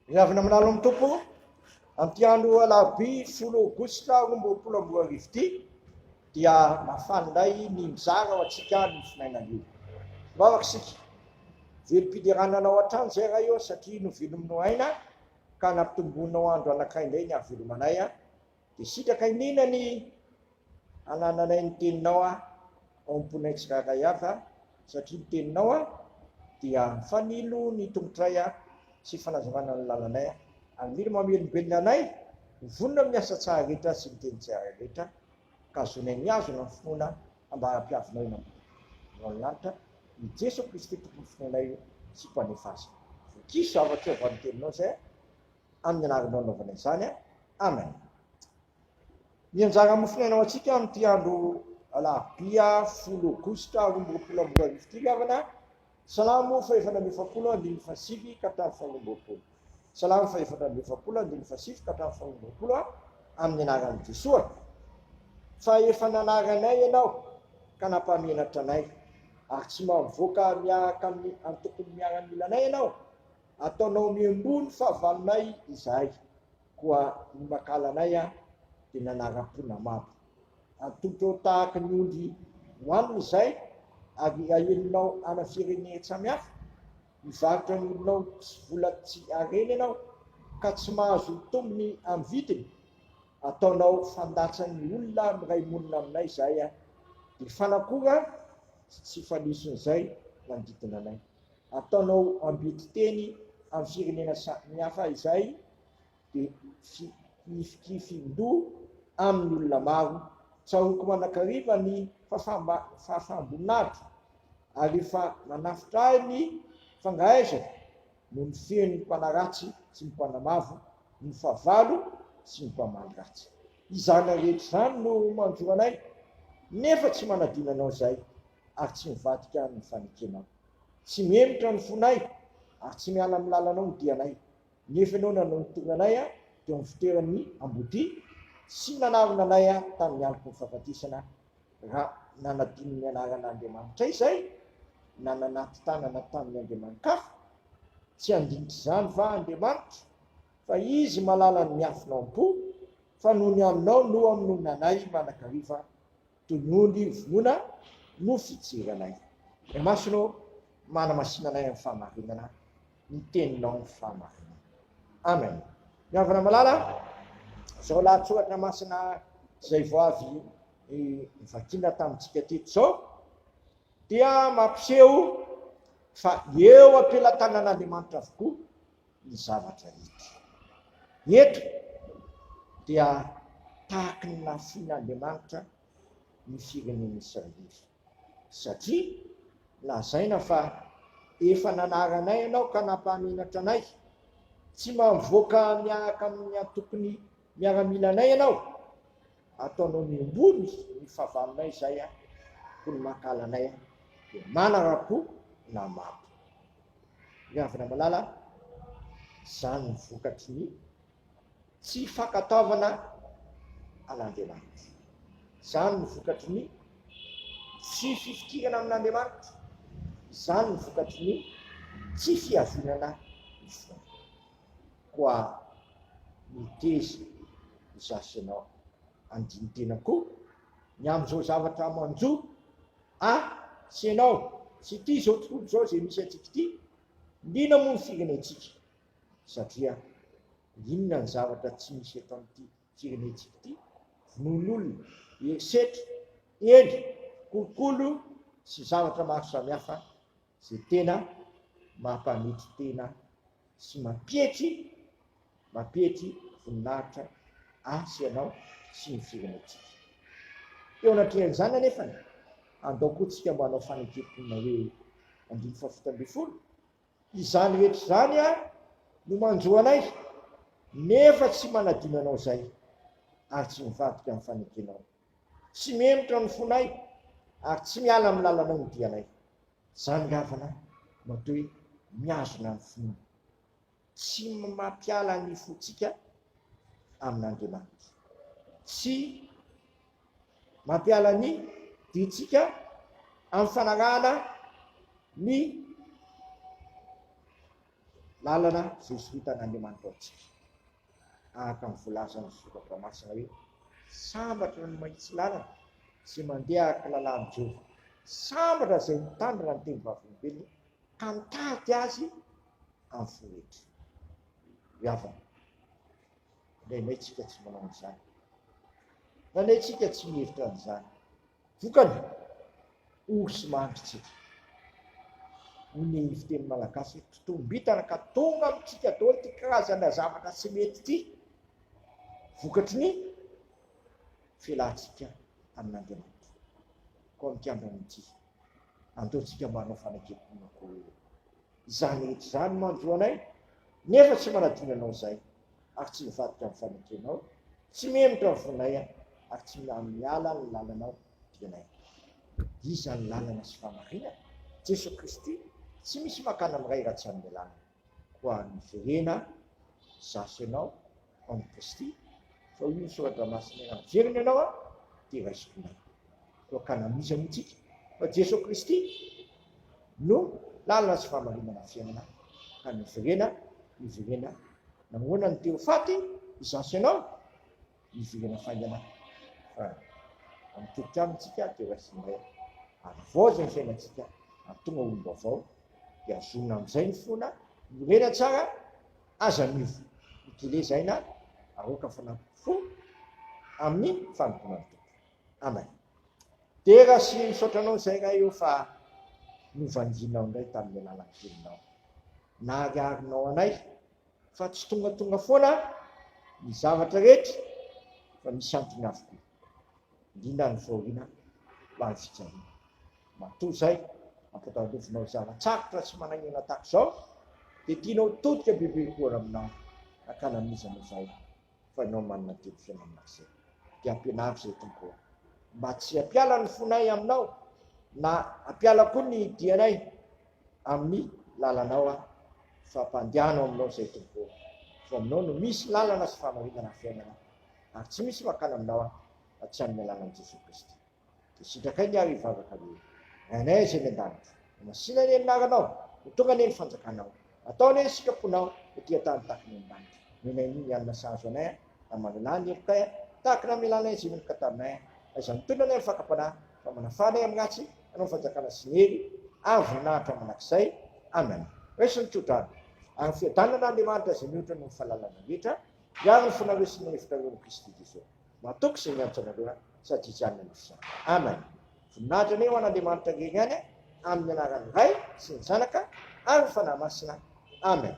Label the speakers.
Speaker 1: Miavana manalo amin'ny tompo amin'ity andro alarobia 10 Aogositra 2020 dia mafana indray ny mizara ho antsika ny finainan'io. Vavaka isika velom-piderananao an-trano zay raha io satria novelominao aina ka nampitomboninao andro anankiray indray ny havelomanay dia sitraka inona ny anananay ny teninao aomponay tsirairay avy satria ny teninao dia fanilo ny tongotra sy fanazavana ny lalanay amily mamelombelona anay vonona miasa tsara rehetra sy ny teny tsara rehetra ka zonay miazo na finoana ambaram-piavinao eny amin'ny lanitra ny Jeso Kristy tompony finoanay sy mpanefasa. Vokiso zavatra eo avy ny teninao zay amin'ny anaranao anaovanay izany. Amen. Ny anjara mofinainao antsika amin'ity andro alarobia 10 Aogositra 2020 gavana salamo faefana amby efapolo andimy fasivy ka hatramin'ny faharoa-ambinifolo. Salamo faefana amby efapolo andimy fasivy ka hatramin'ny faharoa-ambinifolo amin'ny anaran'i Jesoa. Fa efa nanaranay ianao ka nampamenatra anay ary tsy mavoaka miaraka amin'ny tokony miara-mila anay ianao, ataonao miambony fahavalonay izahay koa ny makala anay dia nanara-pona maro. Atotro tahaka ny ondry hoanina izay ary ahelinao ana firenena samihafa, mivarotra ny olonao tsy vola tsy areny ianao ka tsy mahazo tombony amin'ny vidiny, ataonao fandatsan'ny olona miray monina aminay izay dia fanakora tsy falison'izay manodidina anay. Ataonao ambety teny amin'ny firenena samihafa izay dia fikifindoha amin'ny olona maro, tsahoko manakariva ny fahasamboninahitra ary efa manafitra ny fangaizana no ny fen'ny mpanaratsy sy ny mpanamavo, ny fahavalo sy ny mpamaly ratsy. Izany rehetra izany no manjoro anay nefa tsy manadina anao izay ary tsy mivadika ny fanekenao, tsy memitra ny fonay ary tsy miala amin'ny lalanao ny dianay, nefa ianao nanontoana anay teo amin'ny fitoeran'ny ambodia sy nanarona anay tamin'ny andro ny fahafatisana raha nanadino ny anaran'Andriamanitra izay nananaty tanana tamin'ny Andriamanikafa. Tsy andinitra izany va Andriamanitra fa izy malala ny miafinao am-po fa noho ny aminao no amin'ny nanay manakariva toy ny ondry vonoina no fijeranay. Masinao manamasina anay amin'ny fahamarinana, ny teninao ny fahamarinana. Amen. Miavana malala zao lahatsoratra masina izay vao avy vakina tamintsika teto zao dia mampiseho fa eo ampelantanan'Andriamanitra avokoa ny zavatra hita. Eto dia tahaky ny nafian'Andriamanitra ny firenen'ny Israely satria lazaina fa efa nanaranay ianao ka nampahamenatra anay, tsy mavoaka miaraka amin'ny tokony miara-mila anay ianao, ataonao miambony ny fahavalonay izay ko ny makala anay dia manara-po na maro. Miavana malala izany ny vokatry ny tsy fankataovana an'Andriamanitra, izany ny vokatry ny tsy fifikirana amin'Andriamanitra, izany ny vokatry ny tsy fiavinana ny fona. Koa miteza izasy ianao andiny tena koa ny amin'izao zavatra manjo sy ianao sy ity zao tontolo zao zay misy atsika ity, lina moa ny firenentsika satria inona ny zavatra tsy misy eto amin'ity firenentsika ity, vonon'olona, herisetra, eny, kolokolo sy zavatra maro samihafa zay tena mampanitry tena sy mampietry voninahitra sy ianao sy ny firenentsika. Eo anatrehan'izany anefany andao koa tsika mba hanao faneketona hoe 170. Izany rehetra izany no manjo anay nefa tsy manadino anao izay ary tsy mivadika amin'ny fanekenao, tsy memitra ny fonay ary tsy miala amin'ny lalanao ny dianay. Izany gavana matoa hoe miazona ny finoana, tsy mampiala ny fontsika amin'Andriamanitra, tsy mampiala ny dintsika amin'ny fanarahana ny lalana zay sohitan'Andriamanitra antsika. Araka ny voalazany soratra masina hoe sambatra ny mahitsy lalana sy mandeha araka lalàn'i Jehova. Sambatra zay mitandrina ny teny vavolombelona ka mitady azy amin'ny fo rehetra. Havana indraindray tsika tsy manao an'izany, indraindray tsika tsy mihevitra an'izany. Vokany osy mandritsika. Ny fiteny malagasy totombitana ka tonga amintsika daholo ty karazana zavatra tsy mety ty. Vokatry ny fialantsika amin'Andriamanitra. Koa mikambana amin'ity andaontsika manao fanakepona koa izany rehetra izany mandroanay, nefa tsy manadinanao izay ary tsy mivadika amin'ny fanakenao, tsy memitra ny vonay ary tsy miala ny lalanao dianay. Izany lalana sy famarinana Jesosy Kristy tsy misy makana amiray raha tsy amin'ny lalana. Koa miverena zasy ianao amin'ny Kristy, fa io soratra masina miverina ianao dia raisokonay. Koa kanamizana itsika fa Jesosy Kristy no lalana sy famarinana fiainana, ka miverena namoana ny teo faty izasy ianao, miverena faingana fa mitodika amintsika dia raisinay ary voazy ny fiainantsika ary tonga olombavao dia azonina amin'izay ny fona miverena tsara aza mivo mitelezaina aroka fanapofo amin'ny fanompoana ny tompo. Amen. Dia raha sy misaotranao izay raha eo fa novanginao indray tamin'ny alalan'ny teninao, nahariarinao anay fa tsy tonga foana ny zavatra rehetra fa misy antony avokoa, indrindra ny vaoriana mba ny fijaliana. Matoa izay ampatalovinao zava-tsarotra tsy managnina tahaka izao dia tianao todika bebe koa aminao akanamizana izay fa ianao manana telo fiainana izay. Dia ampianary izay tompo mba tsy ampiala ny fonay aminao na ampiala koa ny dianay amin'ny lalanao fa mpandehanao aminao izay tompo. Fa aminao no misy lalana sy famarinana fiainana ary tsy misy makana aminao tsy amin'ny alalan'i Jesosy Kristy. Dia sitrakay ny ary hivavaka hoe rainay izay ny an-danitra, masina ny anaranao, ho tonga ny fanjakanao, ataony ny sikaponao etỳ tany tahaka ny an-danitra. Menay ny anona sahazo anay na manalany hevitay tahaka na milanay izay meloka taminay, aiza mitondra anay amin'ny fakapanahy fa manafanay amin'ny ratsy anao fanjakana sy ny hery ary voninahitra manakizay. Amen. Raisiny tsodrano ary fiadanan'Andriamanitra izay mihoatra ny fahalalana rehetra ary ny fonaresiny ny fitarion'i Kristy Jesosy matoky izay miantso anareo sady hijanona ny fisana. Amen. Voninahitra ny ho an'Andriamanitra reny ihany amin'ny anaran'ny Ray sy ny Zanaka ary ny Fanahy Masina. Amen.